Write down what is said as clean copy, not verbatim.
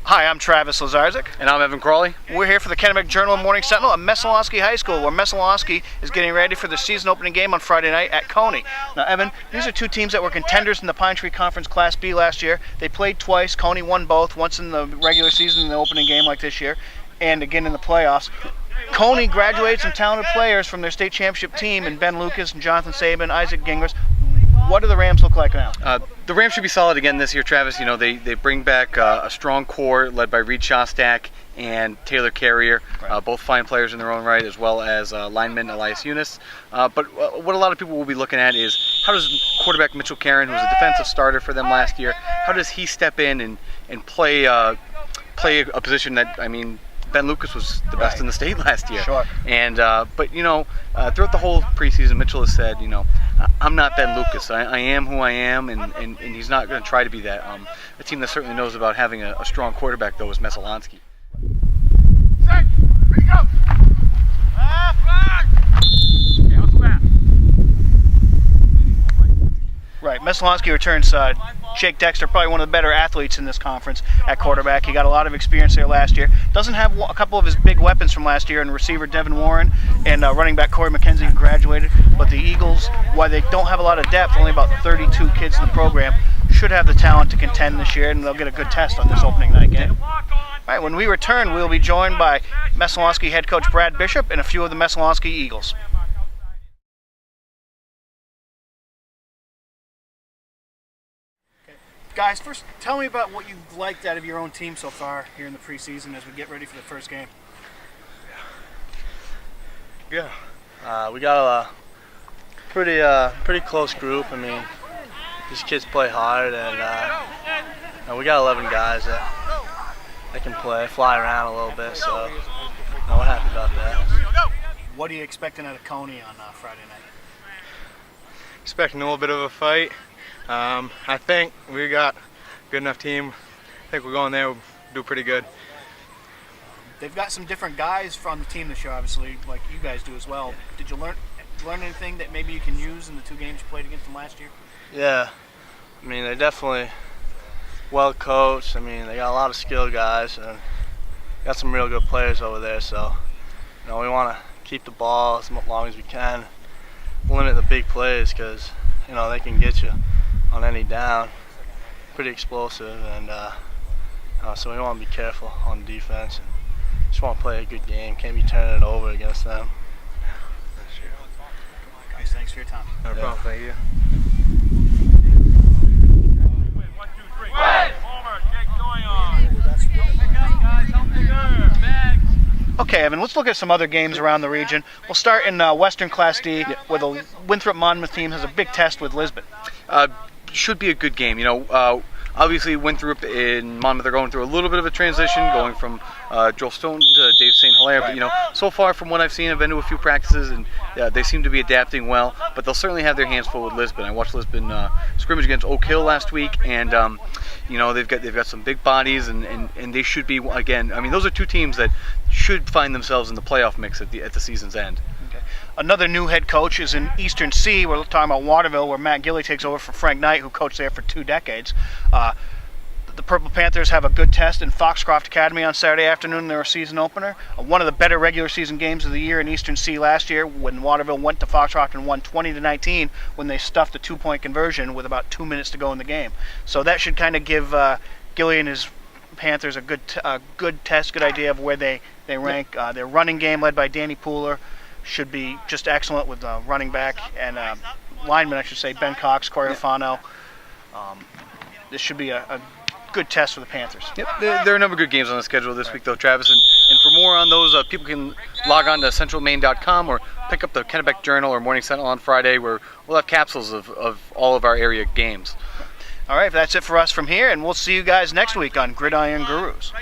Hi, I'm Travis Lazarzik. And I'm Evan Crawley. We're here for the Kennebec Journal and Morning Sentinel at Messalonskee High School, where Messalonskee is getting ready for the season opening game on Friday night at Coney. Now, Evan, these are two teams that were contenders in the Pine Tree Conference Class B last year. They played twice. Coney won both, once in the regular season in the opening game like this year, and again in the playoffs. Coney graduated some talented players from their state championship team in Ben Lucas and Jonathan Sabin, Isaac Gingras. What do the Rams look like now? The Rams should be solid again this year, Travis. You know, they bring back a strong core led by Reed Shostak and Taylor Carrier, right. Both fine players in their own right, as well as lineman Elias Eunice. But what a lot of people will be looking at is how does quarterback Mitchell Karen, who was a defensive starter for them last year, how does he step in and play a position that, I mean, Ben Lucas was the best in the state last year. Sure. And but you know, throughout the whole preseason, Mitchell has said, you know, I'm not Ben Lucas. I am who I am, and he's not going to try to be that. A team that certainly knows about having a strong quarterback, though, is Messalonskee. Set, ready, go! Right, Messalonskee returns Jake Dexter, probably one of the better athletes in this conference at quarterback. He got a lot of experience there last year. Doesn't have a couple of his big weapons from last year in receiver Devin Warren and running back Corey McKenzie, who graduated. But the Eagles, while they don't have a lot of depth, only about 32 kids in the program, should have the talent to contend this year, and they'll get a good test on this opening night game. All right, when we return, we'll be joined by Messalonskee head coach Brad Bishop and a few of the Messalonskee Eagles. Guys, first, tell me about what you've liked out of your own team so far here in the preseason as we get ready for the first game. Yeah, we got a pretty close group. I mean, these kids play hard, and we got 11 guys that can fly around a little bit. So, we're happy about that. What are you expecting out of Coney on Friday night? Expecting a little bit of a fight. I think we got a good enough team. I think we're going there, we'll do pretty good. They've got some different guys from the team this year, obviously, like you guys do as well. Did you learn anything that maybe you can use in the two games you played against them last year? Yeah, I mean, they're definitely well coached. I mean, they got a lot of skilled guys and got some real good players over there. So, you know, we want to keep the ball as long as we can, limit the big plays because, you know, they can get you on any down, pretty explosive, and so we want to be careful on defense. And just want to play a good game. Can't be turning it over against them. Guys, thanks for your time. No problem. Thank you. Okay, Evan, let's look at some other games around the region. We'll start in Western Class D, where the Winthrop Monmouth team has a big test with Lisbon. Should be a good game. You know, obviously Winthrop and Monmouth are going through a little bit of a transition, going from Joel Stone to Dave St. Hilaire. But, you know, so far from what I've seen, I've been to a few practices, and they seem to be adapting well. But they'll certainly have their hands full with Lisbon. I watched Lisbon scrimmage against Oak Hill last week, and you know, they've got some big bodies, and they should be, again, I mean, those are two teams that should find themselves in the playoff mix at the season's end. Okay. Another new head coach is in Eastern C. We're talking about Waterville, where Matt Gilley takes over from Frank Knight, who coached there for 2 decades. The Purple Panthers have a good test in Foxcroft Academy on Saturday afternoon in their season opener. One of the better regular season games of the year in Eastern C last year, when Waterville went to Foxcroft and won 20-19 when they stuffed a 2-point conversion with about 2 minutes to go in the game. So that should kind of give Gilley and his Panthers a good test, good idea of where they rank. Their running game, led by Danny Pooler, should be just excellent with running back and lineman, I should say, Ben Cox, Corey Alfano. This should be a good test for the Panthers. Yep, there are a number of good games on the schedule this week, though, Travis. And for more on those, people can log on to centralmaine.com or pick up the Kennebec Journal or Morning Sentinel on Friday, where we'll have capsules of all of our area games. All right, that's it for us from here, and we'll see you guys next week on Gridiron Gurus.